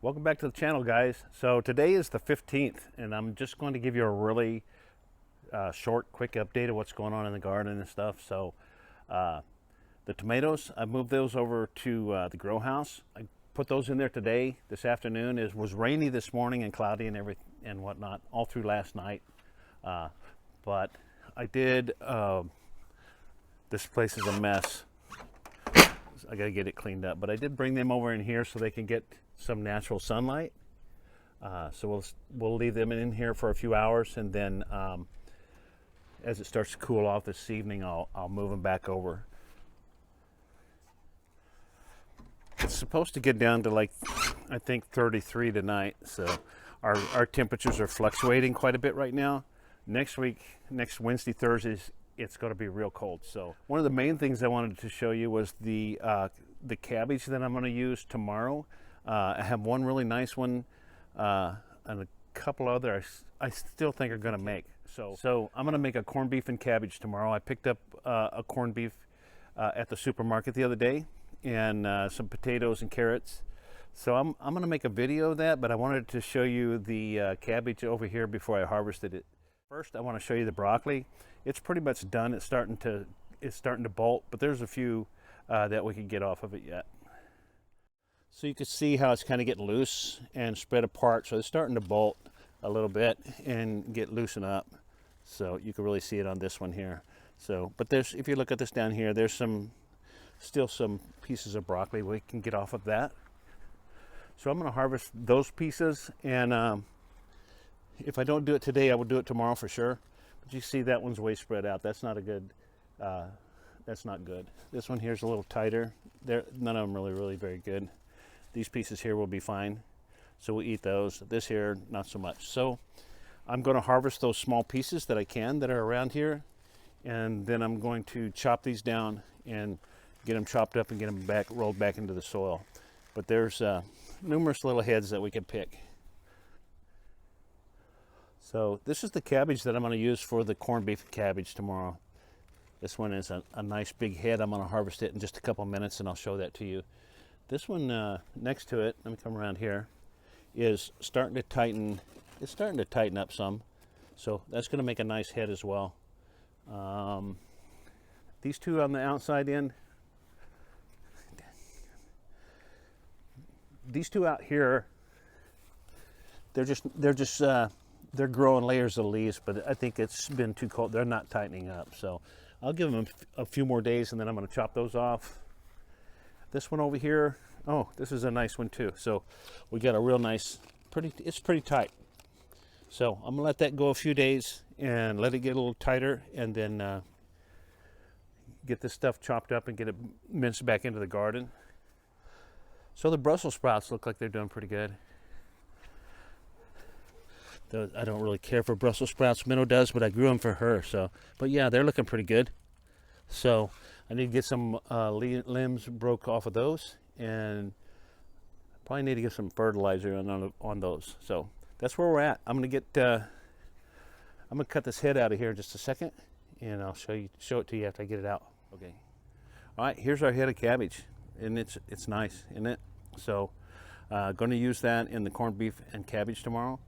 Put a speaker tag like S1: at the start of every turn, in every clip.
S1: Welcome back to the channel, guys. So today is the 15th, and I'm just going to give you a really short, quick update of what's going on in the garden and stuff. So the tomatoes, I moved those over to the grow house. I put those in there today, this afternoon. It was rainy this morning and cloudy and everything and whatnot all through last night. But I did, this place is a mess. I got to get it cleaned up, but I did bring them over in here so they can get some natural sunlight. So we'll leave them in here for a few hours, and then as it starts to cool off this evening, I'll move them back over. It's supposed to get down to like, I think 33 tonight. So our temperatures are fluctuating quite a bit right now. Next week, next Wednesday, Thursdays, it's going to be real cold. So one of the main things I wanted to show you was the cabbage that I'm going to use tomorrow. I have one really nice one and a couple other I still think are going to make. So I'm going to make a corned beef and cabbage tomorrow. I picked up a corned beef at the supermarket the other day, and some potatoes and carrots. So I'm going to make a video of that, but I wanted to show you the cabbage over here before I harvested it. First, I want to show you the broccoli. It's pretty much done. It's starting to bolt, but there's a few that we can get off of it yet. So you can see how it's kind of getting loose and spread apart. So it's starting to bolt a little bit and get loosened up. So you can really see it on this one here. So, but there's, if you look at this down here, there's still some pieces of broccoli we can get off of that. So I'm going to harvest those pieces, and if I don't do it today, I will do it tomorrow for sure. But you see that one's way spread out. That's not a good, that's not good. This one here is a little tighter. None of them really very good. These pieces here will be fine, so we'll eat those. This here, not so much. So I'm going to harvest those small pieces that I can that are around here, and then I'm going to chop these down and get them chopped up and get them rolled back into the soil. But there's numerous little heads that we can pick. So this is the cabbage that I'm going to use for the corned beef and cabbage tomorrow. This one is a nice big head. I'm going to harvest it in just a couple minutes, and I'll show that to you. This one next to it, let me come around here, is starting to tighten. It's starting to tighten up some. So that's going to make a nice head as well. These two on the outside end, these two out here, they're growing layers of leaves, but I think it's been too cold. They're not tightening up. So I'll give them a few more days, and then I'm going to chop those off. This one over here, oh, this is a nice one too. So we got a real nice, it's pretty tight. So I'm gonna let that go a few days and let it get a little tighter, and then get this stuff chopped up and get it minced back into the garden. So the Brussels sprouts look like they're doing pretty good. I don't really care for Brussels sprouts. Minnow does, but I grew them for her. So, but yeah, they're looking pretty good. So I need to get some limbs broke off of those, and probably need to get some fertilizer on those. So that's where we're at. I'm gonna cut this head out of here in just a second, and I'll show it to you after I get it out. Okay. All right, here's our head of cabbage, and it's nice, isn't it? So going to use that in the corned beef and cabbage tomorrow.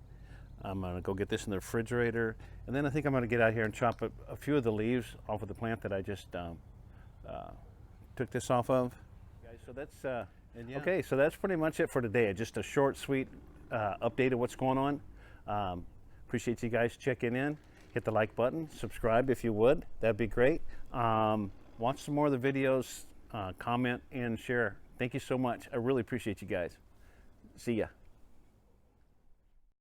S1: I'm going to go get this in the refrigerator, and then I think I'm going to get out here and chop a few of the leaves off of the plant that I just took this off of. Guys, so that's okay. So that's pretty much it for today. Just a short, sweet update of what's going on. Appreciate you guys checking in. Hit the like button, subscribe if you would. That'd be great. Watch some more of the videos, comment and share. Thank you so much. I really appreciate you guys. See ya.